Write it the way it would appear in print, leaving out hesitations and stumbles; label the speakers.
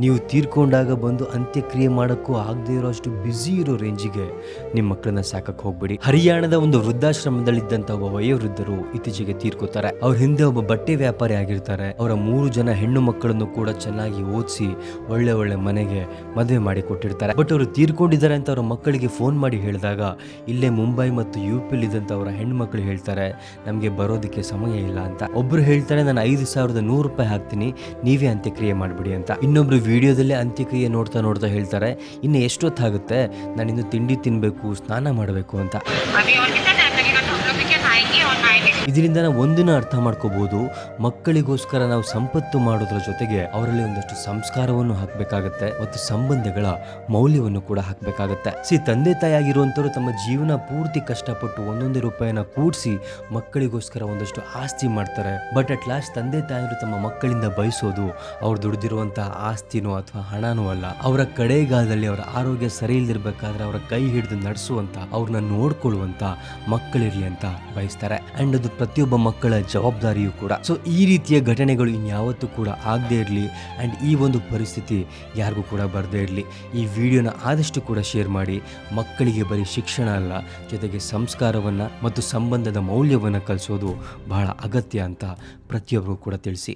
Speaker 1: ನೀವು ತೀರ್ಕೊಂಡಾಗ ಬಂದು ಅಂತ್ಯಕ್ರಿಯೆ ಮಾಡೋಕ್ಕೂ ಆಗದೆ ಇರೋ ಅಷ್ಟು ಬ್ಯುಸಿ ಇರೋ ರೇಂಜಿಗೆ ನಿಮ್ಮ ಮಕ್ಕಳನ್ನ ಸಾಕಕ್ಕೆ ಹೋಗ್ಬೇಡಿ. ಹರಿಯಾಣದ ಒಂದು ವೃದ್ಧಾಶ್ರಮದಲ್ಲಿದ್ದಂಥ ಒಬ್ಬ ವಯೋವೃದ್ಧರು ಇತ್ತೀಚೆಗೆ ತೀರ್ಕೋತಾರೆ. ಅವ್ರ ಹಿಂದೆ ಒಬ್ಬ ಬಟ್ಟೆ ವ್ಯಾಪಾರಿ ಆಗಿರ್ತಾರೆ. ಅವರ 3 ಜನ ಹೆಣ್ಣು ಮಕ್ಕಳನ್ನು ಕೂಡ ಚೆನ್ನಾಗಿ ಓದಿಸಿ ಒಳ್ಳೆ ಮನೆಗೆ ಮದುವೆ ಮಾಡಿ ಕೊಟ್ಟಿರ್ತಾರೆ. ಬಟ್ ಅವರು ತೀರ್ಕೊಂಡಿದ್ದಾರೆ ಅಂತ ಅವರ ಮಕ್ಕಳಿಗೆ ಫೋನ್ ಮಾಡಿ ಹೇಳಿದಾಗ ಇಲ್ಲೇ ಮುಂಬೈ ಮತ್ತು UP-ಲಿದ್ದಂಥ ಅವರ ಹೆಣ್ಣು ಮಕ್ಕಳು ಹೇಳ್ತಾರೆ, ನಮಗೆ ಬರೋದಕ್ಕೆ ಸಮಯ ಇಲ್ಲ ಅಂತ. ಒಬ್ರು ಹೇಳ್ತಾರೆ, ನಾನು 5,100 ರೂಪಾಯಿ ಹಾಕ್ತೀನಿ, ನೀವೇ ಅಂತ್ಯಕ್ರಿಯೆ ಮಾಡಿಬಿಡಿ ಅಂತ. ಇನ್ನೊಬ್ರು ವಿಡಿಯೋದಲ್ಲೇ ಅಂತ್ಯಕ್ರಿಯೆ ನೋಡ್ತಾ ಹೇಳ್ತಾರೆ, ಇನ್ನು ಎಷ್ಟೊತ್ತಾಗುತ್ತೆ, ನಾನಿನ್ನು ತಿಂಡಿ ತಿನ್ನಬೇಕು, ಸ್ನಾನ ಮಾಡಬೇಕು ಅಂತ. ಇದರಿಂದ ನಾವು ಒಂದಿನ ಅರ್ಥ ಮಾಡ್ಕೋಬಹುದು, ಮಕ್ಕಳಿಗೋಸ್ಕರ ನಾವು ಸಂಪತ್ತು ಮಾಡೋದ್ರ ಜೊತೆಗೆ ಅವರಲ್ಲಿ ಒಂದಷ್ಟು ಸಂಸ್ಕಾರವನ್ನು ಹಾಕಬೇಕಾಗತ್ತೆ ಮತ್ತು ಸಂಬಂಧಗಳ ಮೌಲ್ಯವನ್ನು ಕೂಡ ಹಾಕಬೇಕಾಗತ್ತೆ. ತಂದೆ ತಾಯಿ ಆಗಿರುವಂತವ್ರು ತಮ್ಮ ಜೀವನ ಪೂರ್ತಿ ಕಷ್ಟಪಟ್ಟು ಒಂದೊಂದೇ ರೂಪಾಯಿನ ಕೂಡಿಸಿ ಮಕ್ಕಳಿಗೋಸ್ಕರ ಒಂದಷ್ಟು ಆಸ್ತಿ ಮಾಡ್ತಾರೆ. ಬಟ್ ಅಟ್ ಲಾಸ್ಟ್ ತಂದೆ ತಾಯಿರು ತಮ್ಮ ಮಕ್ಕಳಿಂದ ಬಯಸೋದು ಅವ್ರು ದುಡಿದಿರುವಂತಹ ಆಸ್ತಿನೋ ಅಥವಾ ಹಣನೋ ಅಲ್ಲ, ಅವರ ಕಡೆಗಾಲದಲ್ಲಿ ಅವರ ಆರೋಗ್ಯ ಸರಿ ಇಲ್ದಿರ್ಬೇಕಾದ್ರೆ ಅವರ ಕೈ ಹಿಡಿದು ನಡೆಸುವಂತ, ಅವ್ರನ್ನ ನೋಡ್ಕೊಳ್ಳುವಂತ ಮಕ್ಕಳಿರ್ಲಿ ಅಂತ ಬಯಸ್ತಾರೆ. ಅಂಡ್ ಅದು ಪ್ರತಿಯೊಬ್ಬ ಮಕ್ಕಳ ಜವಾಬ್ದಾರಿಯೂ ಕೂಡ. ಸೊ ಈ ರೀತಿಯ ಘಟನೆಗಳು ಇನ್ಯಾವತ್ತೂ ಕೂಡ ಆಗದೆ ಇರಲಿ ಅಂಡ್ ಈ ಒಂದು ಪರಿಸ್ಥಿತಿ ಯಾರಿಗೂ ಕೂಡ ಬರದೇ ಇರಲಿ. ಈ ವಿಡಿಯೋನ ಆದಷ್ಟು ಕೂಡ ಶೇರ್ ಮಾಡಿ. ಮಕ್ಕಳಿಗೆ ಬರೀ ಶಿಕ್ಷಣ ಅಲ್ಲ, ಜೊತೆಗೆ ಸಂಸ್ಕಾರವನ್ನ ಮತ್ತು ಸಂಬಂಧದ ಮೌಲ್ಯವನ್ನ ಕಲಿಸೋದು ಬಹಳ ಅಗತ್ಯ ಅಂತ ಪ್ರತಿಯೊಬ್ಬರು ಕೂಡ ತಿಳಿಸಿ.